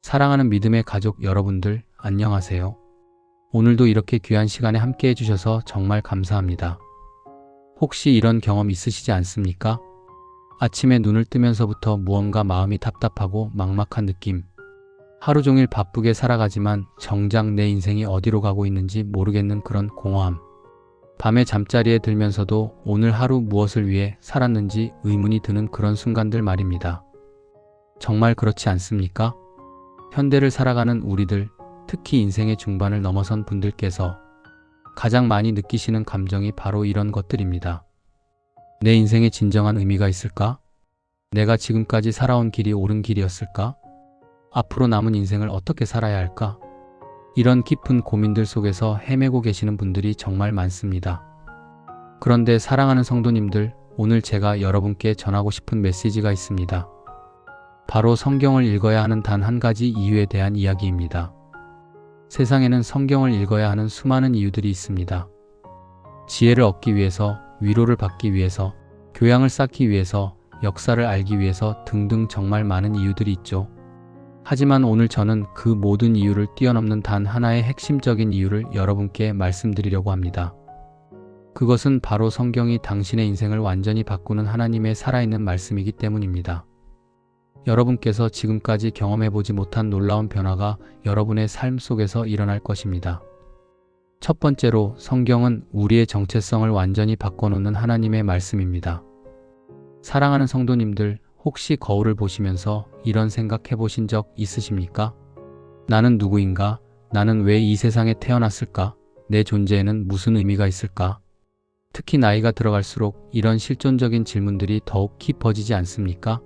사랑하는 믿음의 가족 여러분들, 안녕하세요. 오늘도 이렇게 귀한 시간에 함께 해주셔서 정말 감사합니다. 혹시 이런 경험 있으시지 않습니까? 아침에 눈을 뜨면서부터 무언가 마음이 답답하고 막막한 느낌. 하루 종일 바쁘게 살아가지만 정작 내 인생이 어디로 가고 있는지 모르겠는 그런 공허함. 밤에 잠자리에 들면서도 오늘 하루 무엇을 위해 살았는지 의문이 드는 그런 순간들 말입니다. 정말 그렇지 않습니까? 현대를 살아가는 우리들, 특히 인생의 중반을 넘어선 분들께서 가장 많이 느끼시는 감정이 바로 이런 것들입니다. 내 인생에 진정한 의미가 있을까? 내가 지금까지 살아온 길이 옳은 길이었을까? 앞으로 남은 인생을 어떻게 살아야 할까? 이런 깊은 고민들 속에서 헤매고 계시는 분들이 정말 많습니다. 그런데 사랑하는 성도님들, 오늘 제가 여러분께 전하고 싶은 메시지가 있습니다. 바로 성경을 읽어야 하는 단 한 가지 이유에 대한 이야기입니다. 세상에는 성경을 읽어야 하는 수많은 이유들이 있습니다. 지혜를 얻기 위해서, 위로를 받기 위해서, 교양을 쌓기 위해서, 역사를 알기 위해서 등등 정말 많은 이유들이 있죠. 하지만 오늘 저는 그 모든 이유를 뛰어넘는 단 하나의 핵심적인 이유를 여러분께 말씀드리려고 합니다. 그것은 바로 성경이 당신의 인생을 완전히 바꾸는 하나님의 살아있는 말씀이기 때문입니다. 여러분께서 지금까지 경험해보지 못한 놀라운 변화가 여러분의 삶 속에서 일어날 것입니다. 첫 번째로, 성경은 우리의 정체성을 완전히 바꿔놓는 하나님의 말씀입니다. 사랑하는 성도님들, 혹시 거울을 보시면서 이런 생각 해보신 적 있으십니까? 나는 누구인가? 나는 왜 이 세상에 태어났을까? 내 존재에는 무슨 의미가 있을까? 특히 나이가 들어갈수록 이런 실존적인 질문들이 더욱 깊어지지 않습니까?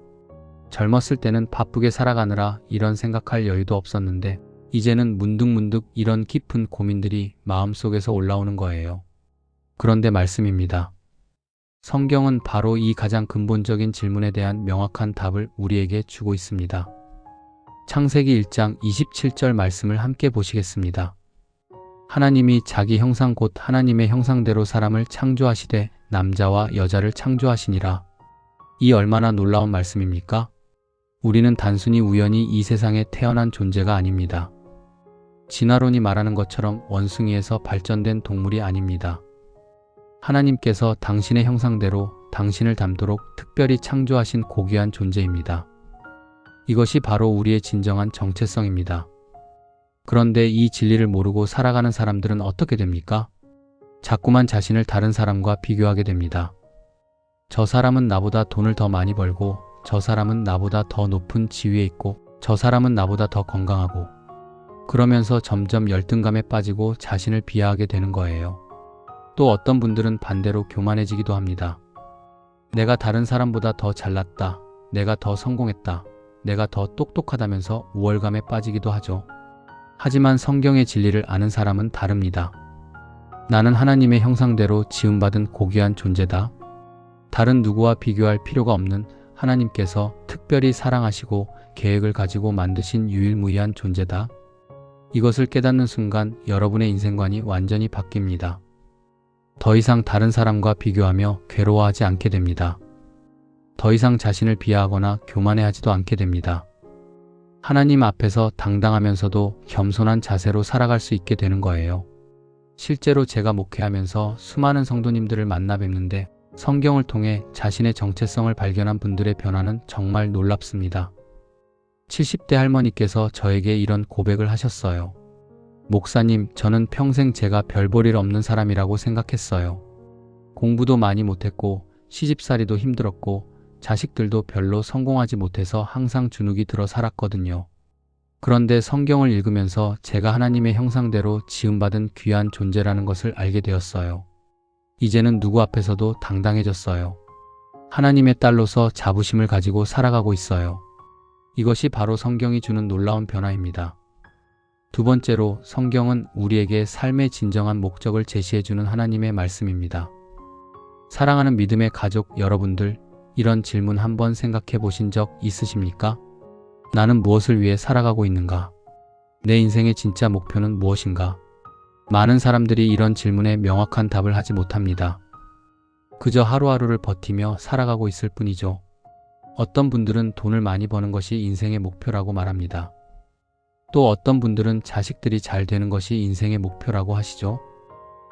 젊었을 때는 바쁘게 살아가느라 이런 생각할 여유도 없었는데 이제는 문득문득 이런 깊은 고민들이 마음속에서 올라오는 거예요. 그런데 말씀입니다. 성경은 바로 이 가장 근본적인 질문에 대한 명확한 답을 우리에게 주고 있습니다. 창세기 1장 27절 말씀을 함께 보시겠습니다. 하나님이 자기 형상 곧 하나님의 형상대로 사람을 창조하시되 남자와 여자를 창조하시니라. 이 얼마나 놀라운 말씀입니까? 우리는 단순히 우연히 이 세상에 태어난 존재가 아닙니다. 진화론이 말하는 것처럼 원숭이에서 발전된 동물이 아닙니다. 하나님께서 당신의 형상대로 당신을 닮도록 특별히 창조하신 고귀한 존재입니다. 이것이 바로 우리의 진정한 정체성입니다. 그런데 이 진리를 모르고 살아가는 사람들은 어떻게 됩니까? 자꾸만 자신을 다른 사람과 비교하게 됩니다. 저 사람은 나보다 돈을 더 많이 벌고, 저 사람은 나보다 더 높은 지위에 있고, 저 사람은 나보다 더 건강하고, 그러면서 점점 열등감에 빠지고 자신을 비하하게 되는 거예요. 또 어떤 분들은 반대로 교만해지기도 합니다. 내가 다른 사람보다 더 잘났다, 내가 더 성공했다, 내가 더 똑똑하다면서 우월감에 빠지기도 하죠. 하지만 성경의 진리를 아는 사람은 다릅니다. 나는 하나님의 형상대로 지음받은 고귀한 존재다. 다른 누구와 비교할 필요가 없는 하나님께서 특별히 사랑하시고 계획을 가지고 만드신 유일무이한 존재다. 이것을 깨닫는 순간 여러분의 인생관이 완전히 바뀝니다. 더 이상 다른 사람과 비교하며 괴로워하지 않게 됩니다. 더 이상 자신을 비하하거나 교만해하지도 않게 됩니다. 하나님 앞에서 당당하면서도 겸손한 자세로 살아갈 수 있게 되는 거예요. 실제로 제가 목회하면서 수많은 성도님들을 만나 뵙는데 성경을 통해 자신의 정체성을 발견한 분들의 변화는 정말 놀랍습니다. 70대 할머니께서 저에게 이런 고백을 하셨어요. 목사님, 저는 평생 제가 별 볼 일 없는 사람이라고 생각했어요. 공부도 많이 못했고 시집살이도 힘들었고 자식들도 별로 성공하지 못해서 항상 주눅이 들어 살았거든요. 그런데 성경을 읽으면서 제가 하나님의 형상대로 지음받은 귀한 존재라는 것을 알게 되었어요. 이제는 누구 앞에서도 당당해졌어요. 하나님의 딸로서 자부심을 가지고 살아가고 있어요. 이것이 바로 성경이 주는 놀라운 변화입니다. 두 번째로, 성경은 우리에게 삶의 진정한 목적을 제시해주는 하나님의 말씀입니다. 사랑하는 믿음의 가족 여러분들, 이런 질문 한번 생각해 보신 적 있으십니까? 나는 무엇을 위해 살아가고 있는가? 내 인생의 진짜 목표는 무엇인가? 많은 사람들이 이런 질문에 명확한 답을 하지 못합니다. 그저 하루하루를 버티며 살아가고 있을 뿐이죠. 어떤 분들은 돈을 많이 버는 것이 인생의 목표라고 말합니다. 또 어떤 분들은 자식들이 잘 되는 것이 인생의 목표라고 하시죠.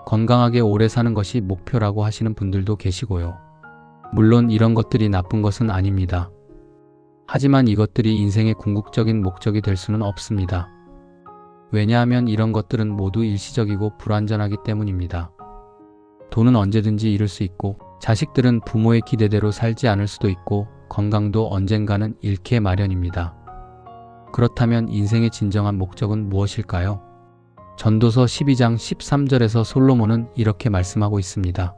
건강하게 오래 사는 것이 목표라고 하시는 분들도 계시고요. 물론 이런 것들이 나쁜 것은 아닙니다. 하지만 이것들이 인생의 궁극적인 목적이 될 수는 없습니다. 왜냐하면 이런 것들은 모두 일시적이고 불완전하기 때문입니다. 돈은 언제든지 잃을 수 있고, 자식들은 부모의 기대대로 살지 않을 수도 있고, 건강도 언젠가는 잃게 마련입니다. 그렇다면 인생의 진정한 목적은 무엇일까요? 전도서 12장 13절에서 솔로몬은 이렇게 말씀하고 있습니다.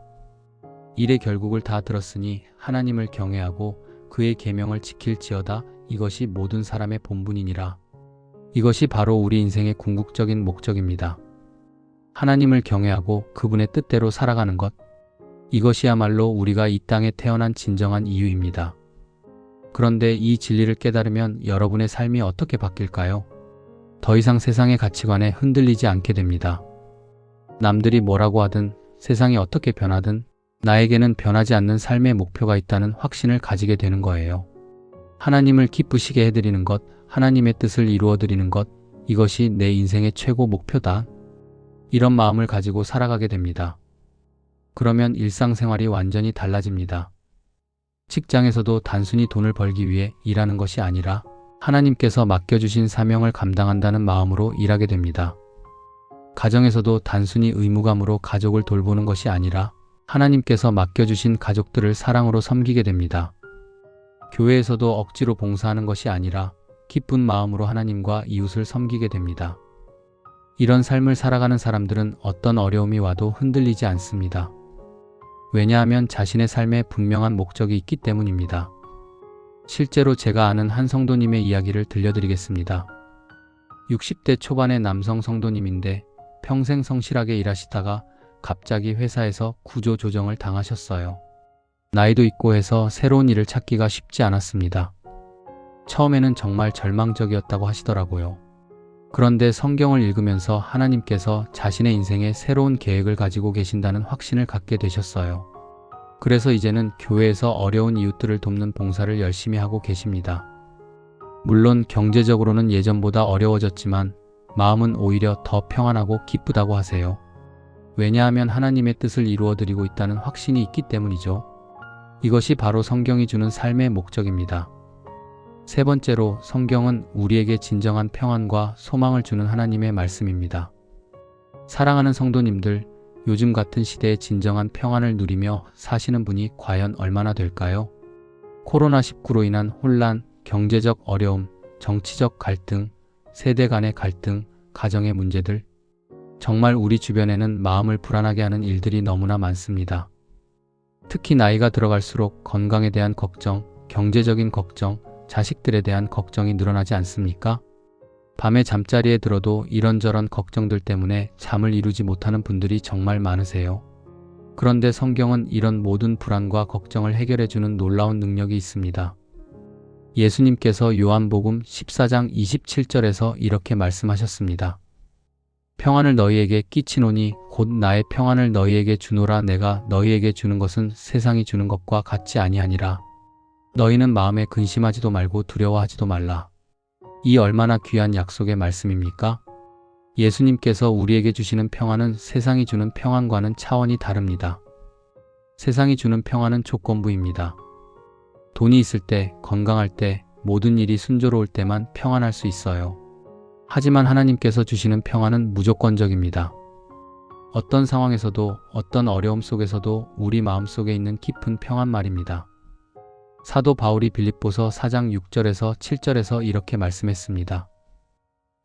일의 결국을 다 들었으니 하나님을 경외하고 그의 계명을 지킬지어다. 이것이 모든 사람의 본분이니라. 이것이 바로 우리 인생의 궁극적인 목적입니다. 하나님을 경외하고 그분의 뜻대로 살아가는 것, 이것이야말로 우리가 이 땅에 태어난 진정한 이유입니다. 그런데 이 진리를 깨달으면 여러분의 삶이 어떻게 바뀔까요? 더 이상 세상의 가치관에 흔들리지 않게 됩니다. 남들이 뭐라고 하든, 세상이 어떻게 변하든 나에게는 변하지 않는 삶의 목표가 있다는 확신을 가지게 되는 거예요. 하나님을 기쁘시게 해드리는 것, 하나님의 뜻을 이루어드리는 것, 이것이 내 인생의 최고 목표다. 이런 마음을 가지고 살아가게 됩니다. 그러면 일상생활이 완전히 달라집니다. 직장에서도 단순히 돈을 벌기 위해 일하는 것이 아니라 하나님께서 맡겨주신 사명을 감당한다는 마음으로 일하게 됩니다. 가정에서도 단순히 의무감으로 가족을 돌보는 것이 아니라 하나님께서 맡겨주신 가족들을 사랑으로 섬기게 됩니다. 교회에서도 억지로 봉사하는 것이 아니라 기쁜 마음으로 하나님과 이웃을 섬기게 됩니다. 이런 삶을 살아가는 사람들은 어떤 어려움이 와도 흔들리지 않습니다. 왜냐하면 자신의 삶에 분명한 목적이 있기 때문입니다. 실제로 제가 아는 한 성도님의 이야기를 들려드리겠습니다. 60대 초반의 남성 성도님인데 평생 성실하게 일하시다가 갑자기 회사에서 구조조정을 당하셨어요. 나이도 있고 해서 새로운 일을 찾기가 쉽지 않았습니다. 처음에는 정말 절망적이었다고 하시더라고요. 그런데 성경을 읽으면서 하나님께서 자신의 인생에 새로운 계획을 가지고 계신다는 확신을 갖게 되셨어요. 그래서 이제는 교회에서 어려운 이웃들을 돕는 봉사를 열심히 하고 계십니다. 물론 경제적으로는 예전보다 어려워졌지만 마음은 오히려 더 평안하고 기쁘다고 하세요. 왜냐하면 하나님의 뜻을 이루어드리고 있다는 확신이 있기 때문이죠. 이것이 바로 성경이 주는 삶의 목적입니다. 세 번째로, 성경은 우리에게 진정한 평안과 소망을 주는 하나님의 말씀입니다. 사랑하는 성도님들, 요즘 같은 시대에 진정한 평안을 누리며 사시는 분이 과연 얼마나 될까요? 코로나19로 인한 혼란, 경제적 어려움, 정치적 갈등, 세대 간의 갈등, 가정의 문제들, 정말 우리 주변에는 마음을 불안하게 하는 일들이 너무나 많습니다. 특히 나이가 들어갈수록 건강에 대한 걱정, 경제적인 걱정, 자식들에 대한 걱정이 늘어나지 않습니까? 밤에 잠자리에 들어도 이런저런 걱정들 때문에 잠을 이루지 못하는 분들이 정말 많으세요. 그런데 성경은 이런 모든 불안과 걱정을 해결해주는 놀라운 능력이 있습니다. 예수님께서 요한복음 14장 27절에서 이렇게 말씀하셨습니다. 평안을 너희에게 끼치노니 곧 나의 평안을 너희에게 주노라. 내가 너희에게 주는 것은 세상이 주는 것과 같지 아니하니라. 너희는 마음에 근심하지도 말고 두려워하지도 말라. 이 얼마나 귀한 약속의 말씀입니까? 예수님께서 우리에게 주시는 평안은 세상이 주는 평안과는 차원이 다릅니다. 세상이 주는 평안은 조건부입니다. 돈이 있을 때, 건강할 때, 모든 일이 순조로울 때만 평안할 수 있어요. 하지만 하나님께서 주시는 평안은 무조건적입니다. 어떤 상황에서도, 어떤 어려움 속에서도 우리 마음속에 있는 깊은 평안 말입니다. 사도 바울이 빌립보서 4장 6절에서 7절에서 이렇게 말씀했습니다.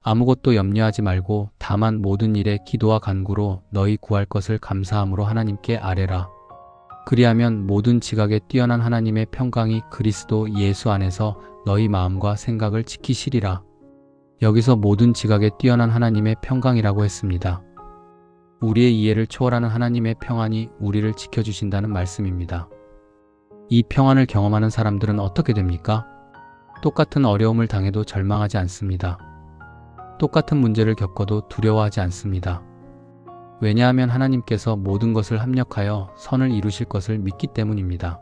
아무것도 염려하지 말고 다만 모든 일에 기도와 간구로 너희 구할 것을 감사함으로 하나님께 아뢰라. 그리하면 모든 지각에 뛰어난 하나님의 평강이 그리스도 예수 안에서 너희 마음과 생각을 지키시리라. 여기서 모든 지각에 뛰어난 하나님의 평강이라고 했습니다. 우리의 이해를 초월하는 하나님의 평안이 우리를 지켜주신다는 말씀입니다. 이 평안을 경험하는 사람들은 어떻게 됩니까? 똑같은 어려움을 당해도 절망하지 않습니다. 똑같은 문제를 겪어도 두려워하지 않습니다. 왜냐하면 하나님께서 모든 것을 합력하여 선을 이루실 것을 믿기 때문입니다.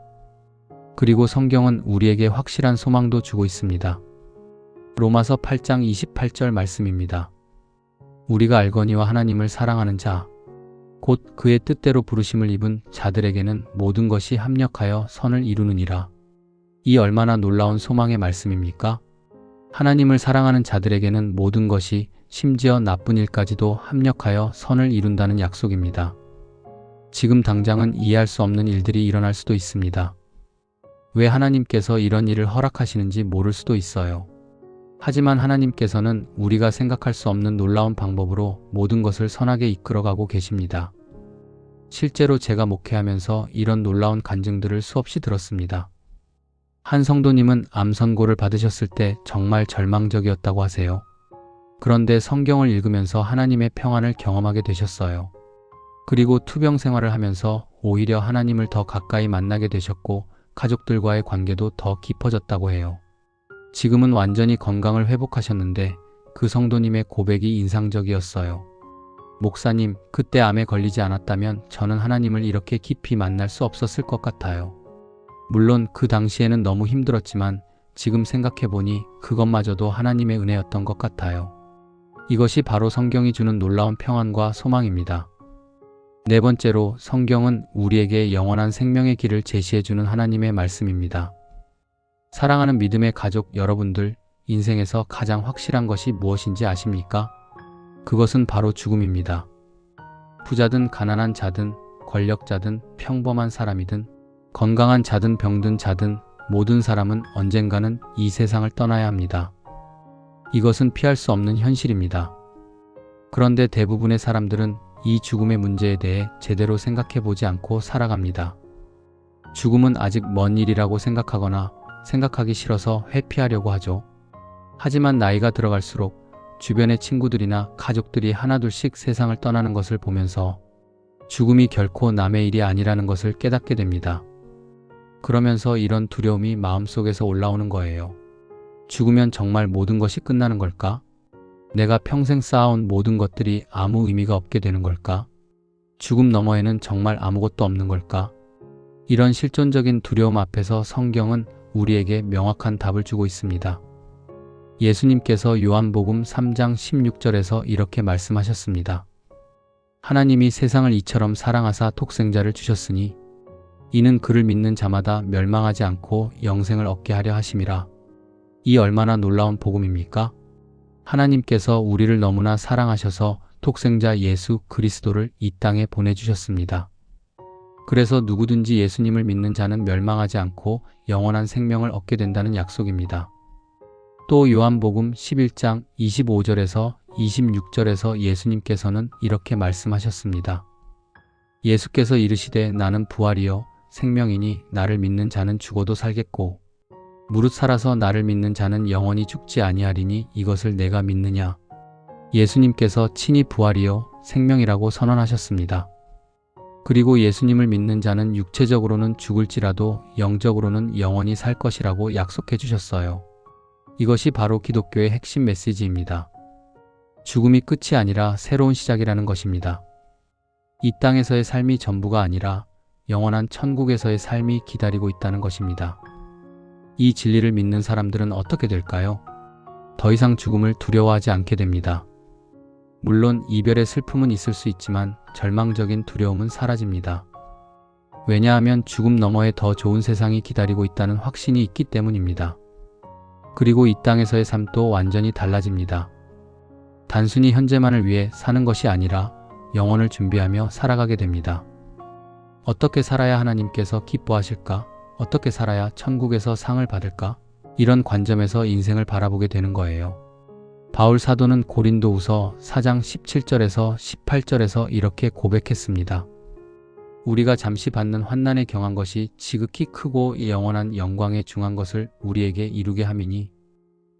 그리고 성경은 우리에게 확실한 소망도 주고 있습니다. 로마서 8장 28절 말씀입니다. 우리가 알거니와 하나님을 사랑하는 자, 곧 그의 뜻대로 부르심을 입은 자들에게는 모든 것이 합력하여 선을 이루느니라. 이 얼마나 놀라운 소망의 말씀입니까? 하나님을 사랑하는 자들에게는 모든 것이 심지어 나쁜 일까지도 합력하여 선을 이룬다는 약속입니다. 지금 당장은 이해할 수 없는 일들이 일어날 수도 있습니다. 왜 하나님께서 이런 일을 허락하시는지 모를 수도 있어요. 하지만 하나님께서는 우리가 생각할 수 없는 놀라운 방법으로 모든 것을 선하게 이끌어가고 계십니다. 실제로 제가 목회하면서 이런 놀라운 간증들을 수없이 들었습니다. 한 성도님은 암 선고를 받으셨을 때 정말 절망적이었다고 하세요. 그런데 성경을 읽으면서 하나님의 평안을 경험하게 되셨어요. 그리고 투병 생활을 하면서 오히려 하나님을 더 가까이 만나게 되셨고 가족들과의 관계도 더 깊어졌다고 해요. 지금은 완전히 건강을 회복하셨는데 그 성도님의 고백이 인상적이었어요. 목사님, 그때 암에 걸리지 않았다면 저는 하나님을 이렇게 깊이 만날 수 없었을 것 같아요. 물론 그 당시에는 너무 힘들었지만 지금 생각해보니 그것마저도 하나님의 은혜였던 것 같아요. 이것이 바로 성경이 주는 놀라운 평안과 소망입니다. 네 번째로, 성경은 우리에게 영원한 생명의 길을 제시해주는 하나님의 말씀입니다. 사랑하는 믿음의 가족 여러분들, 인생에서 가장 확실한 것이 무엇인지 아십니까? 그것은 바로 죽음입니다. 부자든 가난한 자든 권력자든 평범한 사람이든 건강한 자든 병든 자든 모든 사람은 언젠가는 이 세상을 떠나야 합니다. 이것은 피할 수 없는 현실입니다. 그런데 대부분의 사람들은 이 죽음의 문제에 대해 제대로 생각해 보지 않고 살아갑니다. 죽음은 아직 먼 일이라고 생각하거나 생각하기 싫어서 회피하려고 하죠. 하지만 나이가 들어갈수록 주변의 친구들이나 가족들이 하나둘씩 세상을 떠나는 것을 보면서 죽음이 결코 남의 일이 아니라는 것을 깨닫게 됩니다. 그러면서 이런 두려움이 마음속에서 올라오는 거예요. 죽으면 정말 모든 것이 끝나는 걸까? 내가 평생 쌓아온 모든 것들이 아무 의미가 없게 되는 걸까? 죽음 너머에는 정말 아무것도 없는 걸까? 이런 실존적인 두려움 앞에서 성경은 우리에게 명확한 답을 주고 있습니다. 예수님께서 요한복음 3장 16절에서 이렇게 말씀하셨습니다. 하나님이 세상을 이처럼 사랑하사 독생자를 주셨으니 이는 그를 믿는 자마다 멸망하지 않고 영생을 얻게 하려 하심이라. 이 얼마나 놀라운 복음입니까? 하나님께서 우리를 너무나 사랑하셔서 독생자 예수 그리스도를 이 땅에 보내주셨습니다. 그래서 누구든지 예수님을 믿는 자는 멸망하지 않고 영원한 생명을 얻게 된다는 약속입니다. 또 요한복음 11장 25절에서 26절에서 예수님께서는 이렇게 말씀하셨습니다. 예수께서 이르시되 나는 부활이요 생명이니 나를 믿는 자는 죽어도 살겠고 무릇 살아서 나를 믿는 자는 영원히 죽지 아니하리니 이것을 내가 믿느냐. 예수님께서 친히 부활이요 생명이라고 선언하셨습니다. 그리고 예수님을 믿는 자는 육체적으로는 죽을지라도 영적으로는 영원히 살 것이라고 약속해 주셨어요. 이것이 바로 기독교의 핵심 메시지입니다. 죽음이 끝이 아니라 새로운 시작이라는 것입니다. 이 땅에서의 삶이 전부가 아니라 영원한 천국에서의 삶이 기다리고 있다는 것입니다. 이 진리를 믿는 사람들은 어떻게 될까요? 더 이상 죽음을 두려워하지 않게 됩니다. 물론 이별의 슬픔은 있을 수 있지만 절망적인 두려움은 사라집니다. 왜냐하면 죽음 너머에 더 좋은 세상이 기다리고 있다는 확신이 있기 때문입니다. 그리고 이 땅에서의 삶도 완전히 달라집니다. 단순히 현재만을 위해 사는 것이 아니라 영원을 준비하며 살아가게 됩니다. 어떻게 살아야 하나님께서 기뻐하실까? 어떻게 살아야 천국에서 상을 받을까? 이런 관점에서 인생을 바라보게 되는 거예요. 바울 사도는 고린도후서 4장 17절에서 18절에서 이렇게 고백했습니다. 우리가 잠시 받는 환난에 경한 것이 지극히 크고 영원한 영광에 중한 것을 우리에게 이루게 함이니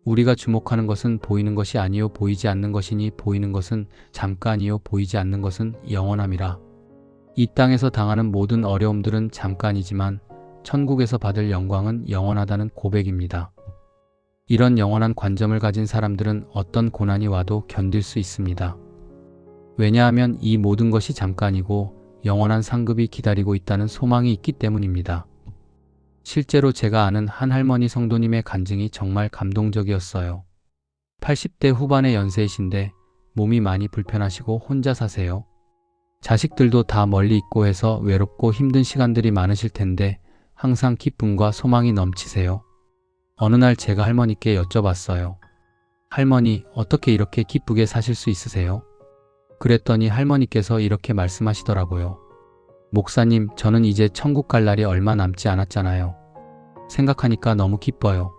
우리가 주목하는 것은 보이는 것이 아니요 보이지 않는 것이니 보이는 것은 잠깐이요 보이지 않는 것은 영원함이라. 이 땅에서 당하는 모든 어려움들은 잠깐이지만 천국에서 받을 영광은 영원하다는 고백입니다. 이런 영원한 관점을 가진 사람들은 어떤 고난이 와도 견딜 수 있습니다. 왜냐하면 이 모든 것이 잠깐이고 영원한 상급이 기다리고 있다는 소망이 있기 때문입니다. 실제로 제가 아는 한 할머니 성도님의 간증이 정말 감동적이었어요. 80대 후반의 연세이신데 몸이 많이 불편하시고 혼자 사세요. 자식들도 다 멀리 있고 해서 외롭고 힘든 시간들이 많으실 텐데 항상 기쁨과 소망이 넘치세요. 어느 날 제가 할머니께 여쭤봤어요. 할머니, 어떻게 이렇게 기쁘게 사실 수 있으세요? 그랬더니 할머니께서 이렇게 말씀하시더라고요. 목사님, 저는 이제 천국 갈 날이 얼마 남지 않았잖아요. 생각하니까 너무 기뻐요.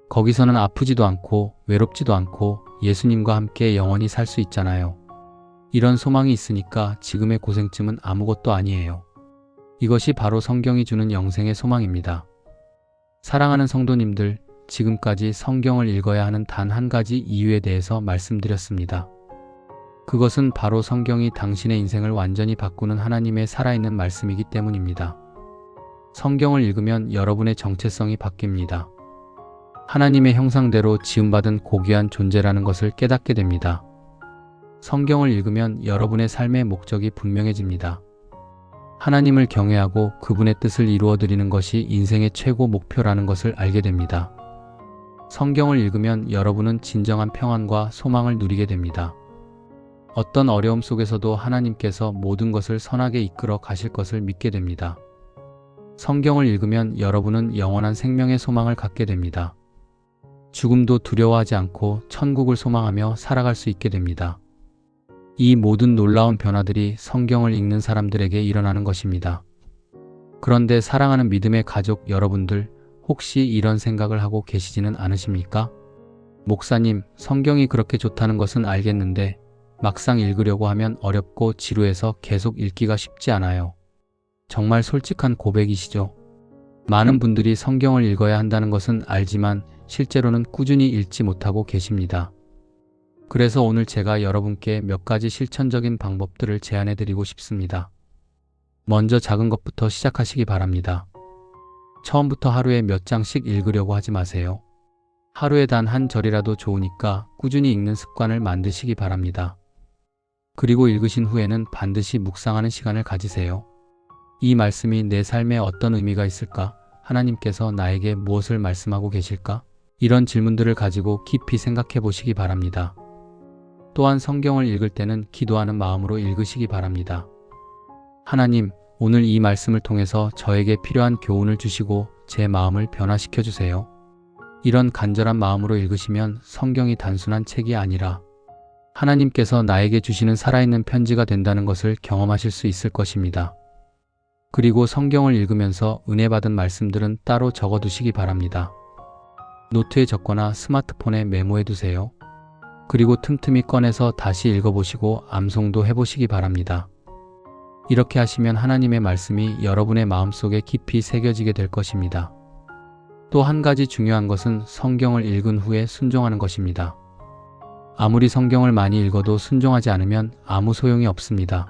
거기서는 아프지도 않고 외롭지도 않고 예수님과 함께 영원히 살 수 있잖아요. 이런 소망이 있으니까 지금의 고생쯤은 아무것도 아니에요. 이것이 바로 성경이 주는 영생의 소망입니다. 사랑하는 성도님들, 지금까지 성경을 읽어야 하는 단 한 가지 이유에 대해서 말씀드렸습니다. 그것은 바로 성경이 당신의 인생을 완전히 바꾸는 하나님의 살아있는 말씀이기 때문입니다. 성경을 읽으면 여러분의 정체성이 바뀝니다. 하나님의 형상대로 지음받은 고귀한 존재라는 것을 깨닫게 됩니다. 성경을 읽으면 여러분의 삶의 목적이 분명해집니다. 하나님을 경외하고 그분의 뜻을 이루어드리는 것이 인생의 최고 목표라는 것을 알게 됩니다. 성경을 읽으면 여러분은 진정한 평안과 소망을 누리게 됩니다. 어떤 어려움 속에서도 하나님께서 모든 것을 선하게 이끌어 가실 것을 믿게 됩니다. 성경을 읽으면 여러분은 영원한 생명의 소망을 갖게 됩니다. 죽음도 두려워하지 않고 천국을 소망하며 살아갈 수 있게 됩니다. 이 모든 놀라운 변화들이 성경을 읽는 사람들에게 일어나는 것입니다. 그런데 사랑하는 믿음의 가족 여러분들, 혹시 이런 생각을 하고 계시지는 않으십니까? 목사님, 성경이 그렇게 좋다는 것은 알겠는데 막상 읽으려고 하면 어렵고 지루해서 계속 읽기가 쉽지 않아요. 정말 솔직한 고백이시죠? 많은 분들이 성경을 읽어야 한다는 것은 알지만 실제로는 꾸준히 읽지 못하고 계십니다. 그래서 오늘 제가 여러분께 몇 가지 실천적인 방법들을 제안해 드리고 싶습니다. 먼저 작은 것부터 시작하시기 바랍니다. 처음부터 하루에 몇 장씩 읽으려고 하지 마세요. 하루에 단 한 절이라도 좋으니까 꾸준히 읽는 습관을 만드시기 바랍니다. 그리고 읽으신 후에는 반드시 묵상하는 시간을 가지세요. 이 말씀이 내 삶에 어떤 의미가 있을까? 하나님께서 나에게 무엇을 말씀하고 계실까? 이런 질문들을 가지고 깊이 생각해 보시기 바랍니다. 또한 성경을 읽을 때는 기도하는 마음으로 읽으시기 바랍니다. 하나님, 오늘 이 말씀을 통해서 저에게 필요한 교훈을 주시고 제 마음을 변화시켜 주세요. 이런 간절한 마음으로 읽으시면 성경이 단순한 책이 아니라 하나님께서 나에게 주시는 살아있는 편지가 된다는 것을 경험하실 수 있을 것입니다. 그리고 성경을 읽으면서 은혜 받은 말씀들은 따로 적어두시기 바랍니다. 노트에 적거나 스마트폰에 메모해 두세요. 그리고 틈틈이 꺼내서 다시 읽어보시고 암송도 해보시기 바랍니다. 이렇게 하시면 하나님의 말씀이 여러분의 마음속에 깊이 새겨지게 될 것입니다. 또 한 가지 중요한 것은 성경을 읽은 후에 순종하는 것입니다. 아무리 성경을 많이 읽어도 순종하지 않으면 아무 소용이 없습니다.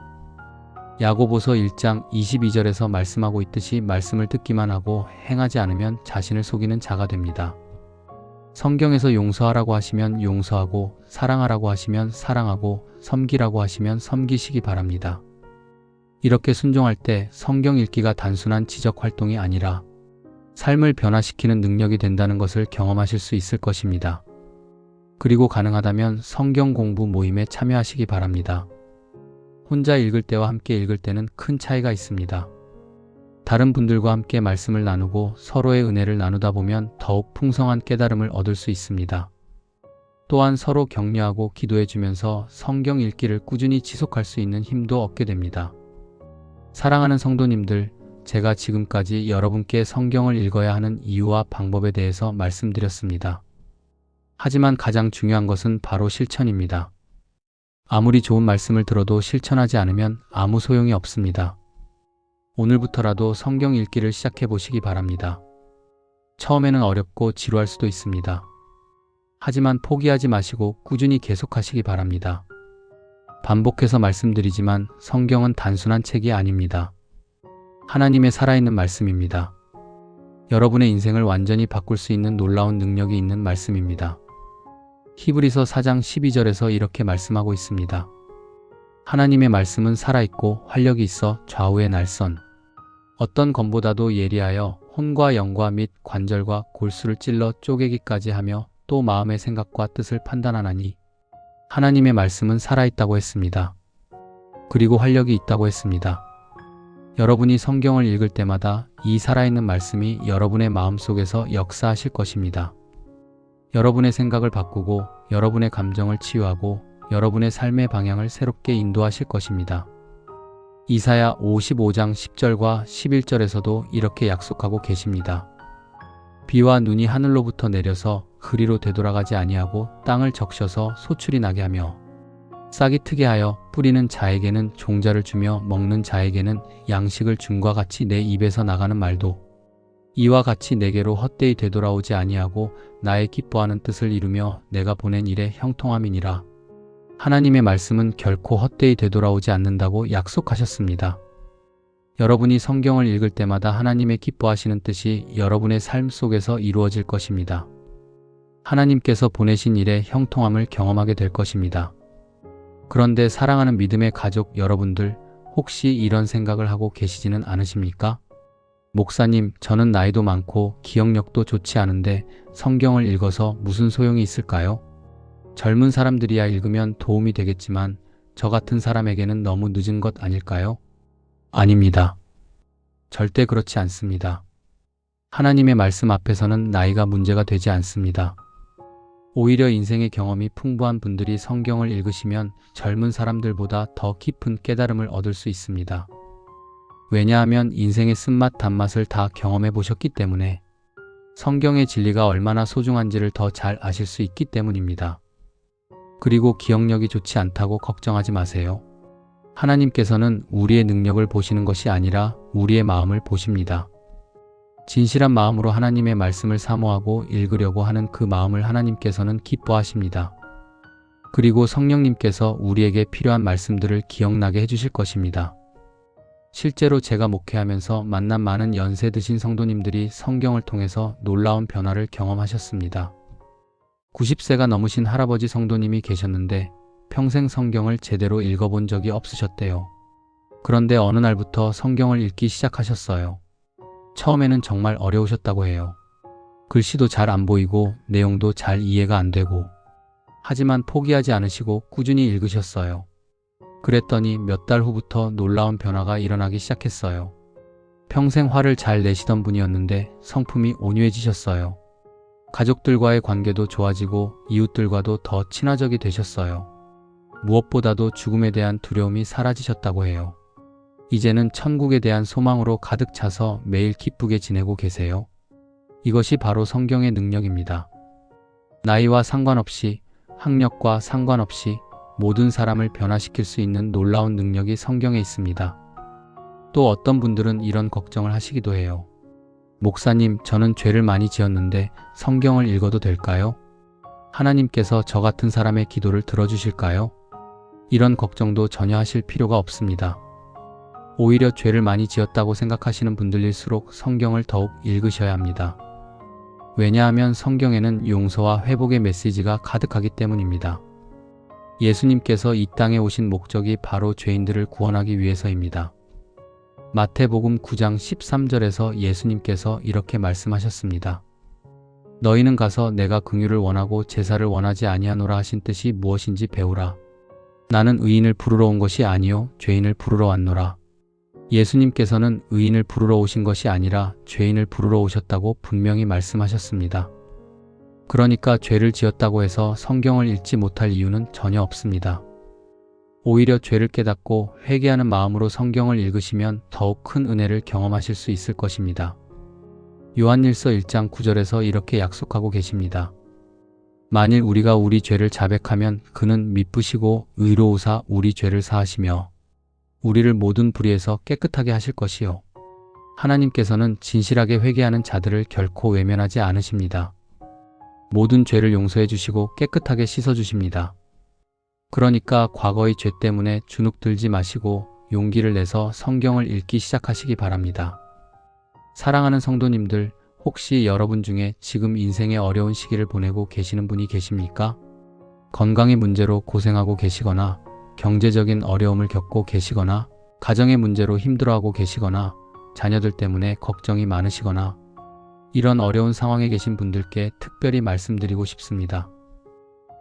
야고보서 1장 22절에서 말씀하고 있듯이 말씀을 듣기만 하고 행하지 않으면 자신을 속이는 자가 됩니다. 성경에서 용서하라고 하시면 용서하고, 사랑하라고 하시면 사랑하고, 섬기라고 하시면 섬기시기 바랍니다. 이렇게 순종할 때 성경 읽기가 단순한 지적 활동이 아니라 삶을 변화시키는 능력이 된다는 것을 경험하실 수 있을 것입니다. 그리고 가능하다면 성경 공부 모임에 참여하시기 바랍니다. 혼자 읽을 때와 함께 읽을 때는 큰 차이가 있습니다. 다른 분들과 함께 말씀을 나누고 서로의 은혜를 나누다 보면 더욱 풍성한 깨달음을 얻을 수 있습니다. 또한 서로 격려하고 기도해 주면서 성경 읽기를 꾸준히 지속할 수 있는 힘도 얻게 됩니다. 사랑하는 성도님들, 제가 지금까지 여러분께 성경을 읽어야 하는 이유와 방법에 대해서 말씀드렸습니다. 하지만 가장 중요한 것은 바로 실천입니다. 아무리 좋은 말씀을 들어도 실천하지 않으면 아무 소용이 없습니다. 오늘부터라도 성경 읽기를 시작해 보시기 바랍니다. 처음에는 어렵고 지루할 수도 있습니다. 하지만 포기하지 마시고 꾸준히 계속하시기 바랍니다. 반복해서 말씀드리지만 성경은 단순한 책이 아닙니다. 하나님의 살아있는 말씀입니다. 여러분의 인생을 완전히 바꿀 수 있는 놀라운 능력이 있는 말씀입니다. 히브리서 4장 12절에서 이렇게 말씀하고 있습니다. 하나님의 말씀은 살아있고 활력이 있어 좌우의 날선 어떤 검보다도 예리하여 혼과 영과 및 관절과 골수를 찔러 쪼개기까지 하며 또 마음의 생각과 뜻을 판단하나니 하나님의 말씀은 살아있다고 했습니다. 그리고 활력이 있다고 했습니다. 여러분이 성경을 읽을 때마다 이 살아있는 말씀이 여러분의 마음속에서 역사하실 것입니다. 여러분의 생각을 바꾸고 여러분의 감정을 치유하고 여러분의 삶의 방향을 새롭게 인도하실 것입니다. 이사야 55장 10절과 11절에서도 이렇게 약속하고 계십니다. 비와 눈이 하늘로부터 내려서 그리로 되돌아가지 아니하고 땅을 적셔서 소출이 나게 하며 싹이 트게 하여 뿌리는 자에게는 종자를 주며 먹는 자에게는 양식을 줌과 같이 내 입에서 나가는 말도 이와 같이 내게로 헛되이 되돌아오지 아니하고 나의 기뻐하는 뜻을 이루며 내가 보낸 일에 형통함이니라. 하나님의 말씀은 결코 헛되이 되돌아오지 않는다고 약속하셨습니다. 여러분이 성경을 읽을 때마다 하나님의 기뻐하시는 뜻이 여러분의 삶 속에서 이루어질 것입니다. 하나님께서 보내신 일에 형통함을 경험하게 될 것입니다. 그런데 사랑하는 믿음의 가족 여러분들, 혹시 이런 생각을 하고 계시지는 않으십니까? 목사님, 저는 나이도 많고 기억력도 좋지 않은데 성경을 읽어서 무슨 소용이 있을까요? 젊은 사람들이야 읽으면 도움이 되겠지만 저 같은 사람에게는 너무 늦은 것 아닐까요? 아닙니다. 절대 그렇지 않습니다. 하나님의 말씀 앞에서는 나이가 문제가 되지 않습니다. 오히려 인생의 경험이 풍부한 분들이 성경을 읽으시면 젊은 사람들보다 더 깊은 깨달음을 얻을 수 있습니다. 왜냐하면 인생의 쓴맛 단맛을 다 경험해 보셨기 때문에 성경의 진리가 얼마나 소중한지를 더 잘 아실 수 있기 때문입니다. 그리고 기억력이 좋지 않다고 걱정하지 마세요. 하나님께서는 우리의 능력을 보시는 것이 아니라 우리의 마음을 보십니다. 진실한 마음으로 하나님의 말씀을 사모하고 읽으려고 하는 그 마음을 하나님께서는 기뻐하십니다. 그리고 성령님께서 우리에게 필요한 말씀들을 기억나게 해주실 것입니다. 실제로 제가 목회하면서 만난 많은 연세 드신 성도님들이 성경을 통해서 놀라운 변화를 경험하셨습니다. 90세가 넘으신 할아버지 성도님이 계셨는데 평생 성경을 제대로 읽어본 적이 없으셨대요. 그런데 어느 날부터 성경을 읽기 시작하셨어요. 처음에는 정말 어려우셨다고 해요. 글씨도 잘 안 보이고 내용도 잘 이해가 안 되고, 하지만 포기하지 않으시고 꾸준히 읽으셨어요. 그랬더니 몇 달 후부터 놀라운 변화가 일어나기 시작했어요. 평생 화를 잘 내시던 분이었는데 성품이 온유해지셨어요. 가족들과의 관계도 좋아지고 이웃들과도 더 친화적이 되셨어요. 무엇보다도 죽음에 대한 두려움이 사라지셨다고 해요. 이제는 천국에 대한 소망으로 가득 차서 매일 기쁘게 지내고 계세요. 이것이 바로 성경의 능력입니다. 나이와 상관없이, 학력과 상관없이 모든 사람을 변화시킬 수 있는 놀라운 능력이 성경에 있습니다. 또 어떤 분들은 이런 걱정을 하시기도 해요. 목사님, 저는 죄를 많이 지었는데 성경을 읽어도 될까요? 하나님께서 저 같은 사람의 기도를 들어주실까요? 이런 걱정도 전혀 하실 필요가 없습니다. 오히려 죄를 많이 지었다고 생각하시는 분들일수록 성경을 더욱 읽으셔야 합니다. 왜냐하면 성경에는 용서와 회복의 메시지가 가득하기 때문입니다. 예수님께서 이 땅에 오신 목적이 바로 죄인들을 구원하기 위해서입니다. 마태복음 9장 13절에서 예수님께서 이렇게 말씀하셨습니다. 너희는 가서 내가 긍휼을 원하고 제사를 원하지 아니하노라 하신 뜻이 무엇인지 배우라. 나는 의인을 부르러 온 것이 아니요 죄인을 부르러 왔노라. 예수님께서는 의인을 부르러 오신 것이 아니라 죄인을 부르러 오셨다고 분명히 말씀하셨습니다. 그러니까 죄를 지었다고 해서 성경을 읽지 못할 이유는 전혀 없습니다. 오히려 죄를 깨닫고 회개하는 마음으로 성경을 읽으시면 더욱 큰 은혜를 경험하실 수 있을 것입니다. 요한일서 1장 9절에서 이렇게 약속하고 계십니다. 만일 우리가 우리 죄를 자백하면 그는 미쁘시고 의로우사 우리 죄를 사하시며 우리를 모든 불의에서 깨끗하게 하실 것이요. 하나님께서는 진실하게 회개하는 자들을 결코 외면하지 않으십니다. 모든 죄를 용서해 주시고 깨끗하게 씻어 주십니다. 그러니까 과거의 죄 때문에 주눅 들지 마시고 용기를 내서 성경을 읽기 시작하시기 바랍니다. 사랑하는 성도님들, 혹시 여러분 중에 지금 인생의 어려운 시기를 보내고 계시는 분이 계십니까? 건강의 문제로 고생하고 계시거나 경제적인 어려움을 겪고 계시거나 가정의 문제로 힘들어하고 계시거나 자녀들 때문에 걱정이 많으시거나 이런 어려운 상황에 계신 분들께 특별히 말씀드리고 싶습니다.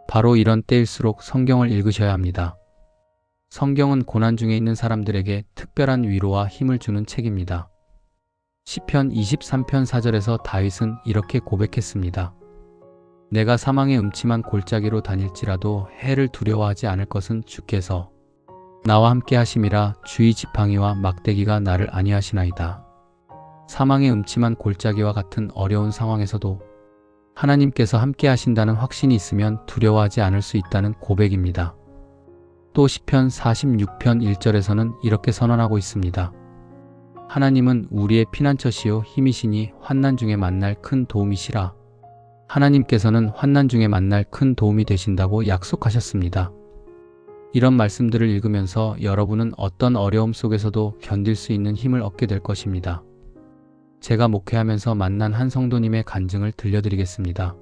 바로 이런 때일수록 성경을 읽으셔야 합니다. 성경은 고난 중에 있는 사람들에게 특별한 위로와 힘을 주는 책입니다. 시편 23편 4절에서 다윗은 이렇게 고백했습니다. 내가 사망의 음침한 골짜기로 다닐지라도 해를 두려워하지 않을 것은 주께서 나와 함께 하심이라. 주의 지팡이와 막대기가 나를 안위하시나이다. 사망의 음침한 골짜기와 같은 어려운 상황에서도 하나님께서 함께 하신다는 확신이 있으면 두려워하지 않을 수 있다는 고백입니다. 또 시편 46편 1절에서는 이렇게 선언하고 있습니다. 하나님은 우리의 피난처시요 힘이시니 환난 중에 만날 큰 도움이시라. 하나님께서는 환난 중에 만날 큰 도움이 되신다고 약속하셨습니다. 이런 말씀들을 읽으면서 여러분은 어떤 어려움 속에서도 견딜 수 있는 힘을 얻게 될 것입니다. 제가 목회하면서 만난 한 성도님의 간증을 들려드리겠습니다.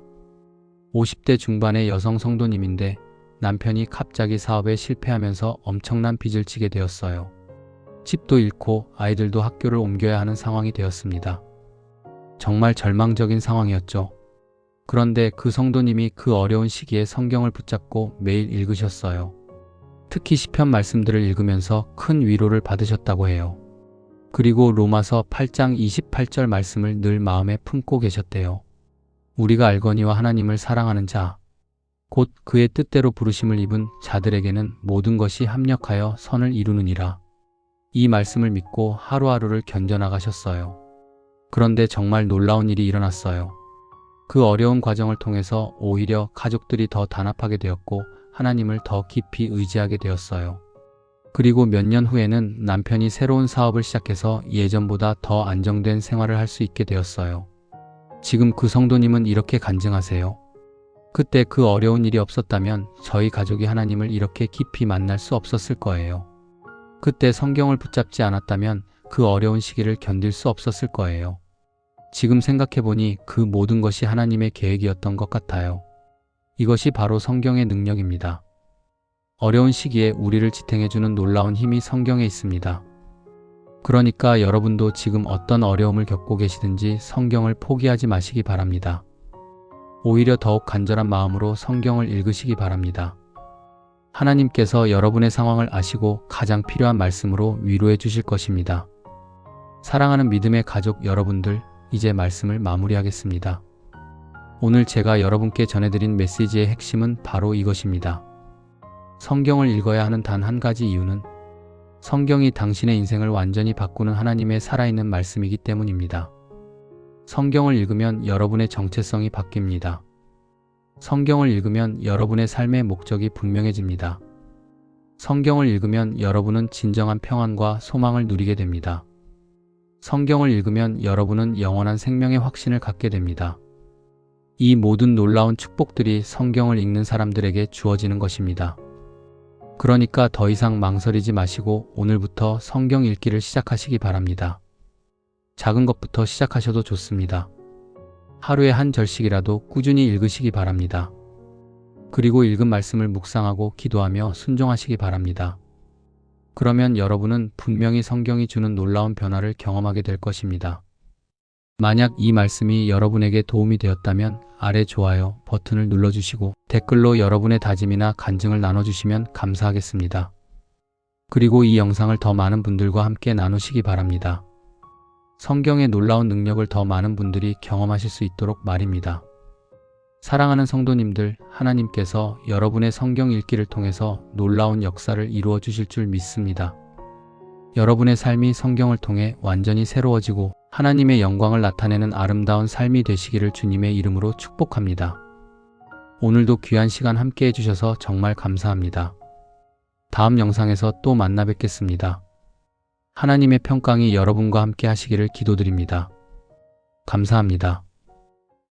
50대 중반의 여성 성도님인데 남편이 갑자기 사업에 실패하면서 엄청난 빚을 지게 되었어요. 집도 잃고 아이들도 학교를 옮겨야 하는 상황이 되었습니다. 정말 절망적인 상황이었죠. 그런데 그 성도님이 그 어려운 시기에 성경을 붙잡고 매일 읽으셨어요. 특히 시편 말씀들을 읽으면서 큰 위로를 받으셨다고 해요. 그리고 로마서 8장 28절 말씀을 늘 마음에 품고 계셨대요. 우리가 알거니와 하나님을 사랑하는 자, 곧 그의 뜻대로 부르심을 입은 자들에게는 모든 것이 합력하여 선을 이루느니라. 이 말씀을 믿고 하루하루를 견뎌나가셨어요. 그런데 정말 놀라운 일이 일어났어요. 그 어려운 과정을 통해서 오히려 가족들이 더 단합하게 되었고 하나님을 더 깊이 의지하게 되었어요. 그리고 몇 년 후에는 남편이 새로운 사업을 시작해서 예전보다 더 안정된 생활을 할 수 있게 되었어요. 지금 그 성도님은 이렇게 간증하세요. 그때 그 어려운 일이 없었다면 저희 가족이 하나님을 이렇게 깊이 만날 수 없었을 거예요. 그때 성경을 붙잡지 않았다면 그 어려운 시기를 견딜 수 없었을 거예요. 지금 생각해보니 그 모든 것이 하나님의 계획이었던 것 같아요. 이것이 바로 성경의 능력입니다. 어려운 시기에 우리를 지탱해주는 놀라운 힘이 성경에 있습니다. 그러니까 여러분도 지금 어떤 어려움을 겪고 계시든지 성경을 포기하지 마시기 바랍니다. 오히려 더욱 간절한 마음으로 성경을 읽으시기 바랍니다. 하나님께서 여러분의 상황을 아시고 가장 필요한 말씀으로 위로해 주실 것입니다. 사랑하는 믿음의 가족 여러분들, 이제 말씀을 마무리하겠습니다. 오늘 제가 여러분께 전해드린 메시지의 핵심은 바로 이것입니다. 성경을 읽어야 하는 단 한 가지 이유는 성경이 당신의 인생을 완전히 바꾸는 하나님의 살아있는 말씀이기 때문입니다. 성경을 읽으면 여러분의 정체성이 바뀝니다. 성경을 읽으면 여러분의 삶의 목적이 분명해집니다. 성경을 읽으면 여러분은 진정한 평안과 소망을 누리게 됩니다. 성경을 읽으면 여러분은 영원한 생명의 확신을 갖게 됩니다. 이 모든 놀라운 축복들이 성경을 읽는 사람들에게 주어지는 것입니다. 그러니까 더 이상 망설이지 마시고 오늘부터 성경 읽기를 시작하시기 바랍니다. 작은 것부터 시작하셔도 좋습니다. 하루에 한 절씩이라도 꾸준히 읽으시기 바랍니다. 그리고 읽은 말씀을 묵상하고 기도하며 순종하시기 바랍니다. 그러면 여러분은 분명히 성경이 주는 놀라운 변화를 경험하게 될 것입니다. 만약 이 말씀이 여러분에게 도움이 되었다면 아래 좋아요 버튼을 눌러주시고 댓글로 여러분의 다짐이나 간증을 나눠주시면 감사하겠습니다. 그리고 이 영상을 더 많은 분들과 함께 나누시기 바랍니다. 성경의 놀라운 능력을 더 많은 분들이 경험하실 수 있도록 말입니다. 사랑하는 성도님들, 하나님께서 여러분의 성경 읽기를 통해서 놀라운 역사를 이루어 주실 줄 믿습니다. 여러분의 삶이 성경을 통해 완전히 새로워지고 하나님의 영광을 나타내는 아름다운 삶이 되시기를 주님의 이름으로 축복합니다. 오늘도 귀한 시간 함께 해주셔서 정말 감사합니다. 다음 영상에서 또 만나 뵙겠습니다. 하나님의 평강이 여러분과 함께 하시기를 기도드립니다. 감사합니다.